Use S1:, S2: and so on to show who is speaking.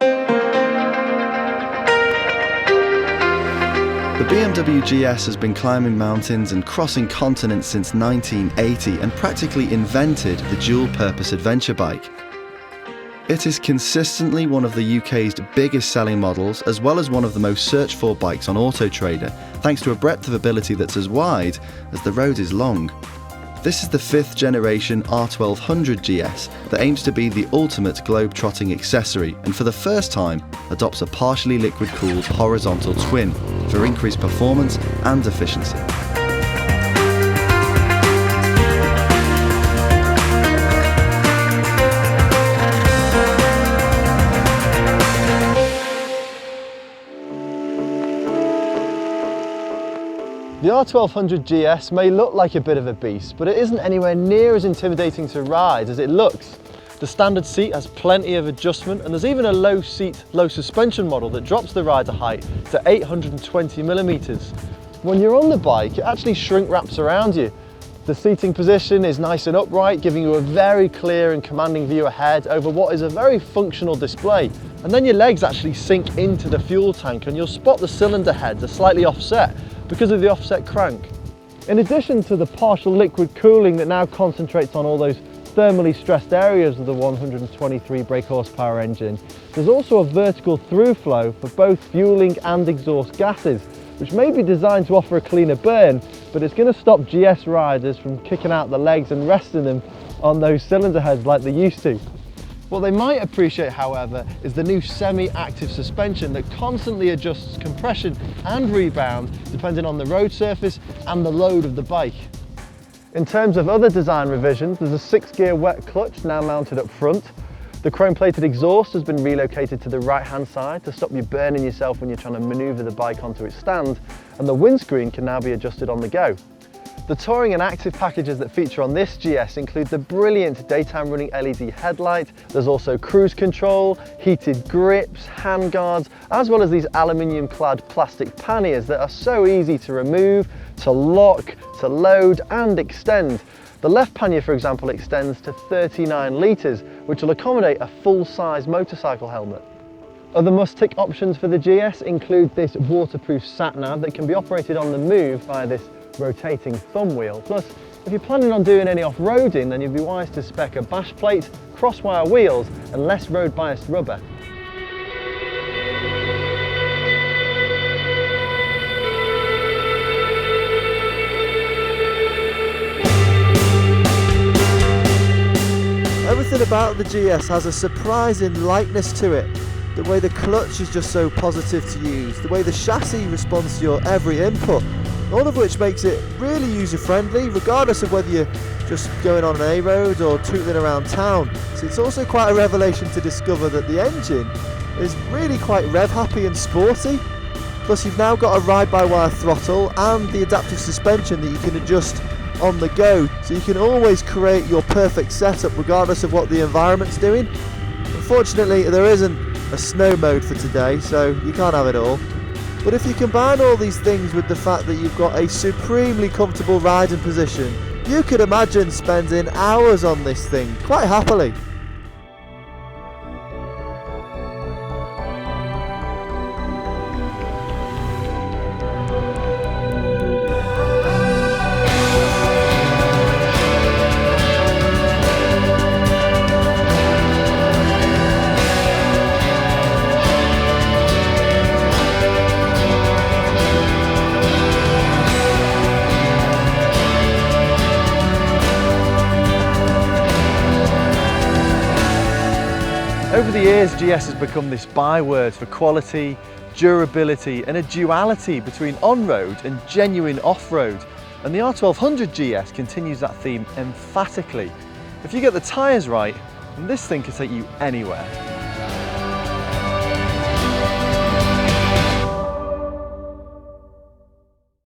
S1: The BMW GS has been climbing mountains and crossing continents since 1980 and practically invented the dual-purpose adventure bike. It is consistently one of the UK's biggest selling models, as well as one of the most searched for bikes on Auto Trader, thanks to a breadth of ability that's as wide as the road is long. This is the 5th generation R1200 GS that aims to be the ultimate globe-trotting accessory and for the first time adopts a partially liquid-cooled horizontal twin for increased performance and efficiency.
S2: The R1200 GS may look like a bit of a beast, but it isn't anywhere near as intimidating to ride as it looks. The standard seat has plenty of adjustment, and there's even a low seat, low suspension model that drops the rider height to 820mm. When you're on the bike, it actually shrink wraps around you. The seating position is nice and upright, giving you a very clear and commanding view ahead over what is a very functional display. And then your legs actually sink into the fuel tank, and you'll spot the cylinder heads are slightly offset because of the offset crank. In addition to the partial liquid cooling that now concentrates on all those thermally stressed areas of the 123 brake horsepower engine, there's also a vertical through flow for both fueling and exhaust gases, which may be designed to offer a cleaner burn, but it's going to stop GS riders from kicking out the legs and resting them on those cylinder heads like they used to. What they might appreciate, however, is the new semi-active suspension that constantly adjusts compression and rebound depending on the road surface and the load of the bike. In terms of other design revisions, there's a 6-gear wet clutch now mounted up front. The chrome-plated exhaust has been relocated to the right-hand side to stop you burning yourself when you're trying to manoeuvre the bike onto its stand, and the windscreen can now be adjusted on the go. The touring and active packages that feature on this GS include the brilliant daytime running LED headlight. There's also cruise control, heated grips, handguards, as well as these aluminium clad plastic panniers that are so easy to remove, to lock, to load and extend. The left pannier, for example, extends to 39 litres, which will accommodate a full-size motorcycle helmet. Other must-tick options for the GS include this waterproof sat-nav that can be operated on the move via this rotating thumb wheel. Plus, if you're planning on doing any off-roading, then you'd be wise to spec a bash plate, crosswire wheels and less road-biased rubber.
S3: Everything about the GS has a surprising lightness to it. The way the clutch is just so positive to use, the way the chassis responds to your every input, all of which makes it really user-friendly, regardless of whether you're just going on an A-road or tootling around town. So it's also quite a revelation to discover that the engine is really quite rev-happy and sporty. Plus you've now got a ride-by-wire throttle and the adaptive suspension that you can adjust on the go, so you can always create your perfect setup regardless of what the environment's doing. Unfortunately, there isn't a snow mode for today, so you can't have it all. But if you combine all these things with the fact that you've got a supremely comfortable riding position, you could imagine spending hours on this thing quite happily.
S2: Over the years, GS has become this byword for quality, durability and a duality between on-road and genuine off-road. And the R1200 GS continues that theme emphatically. If you get the tyres right, then this thing can take you anywhere.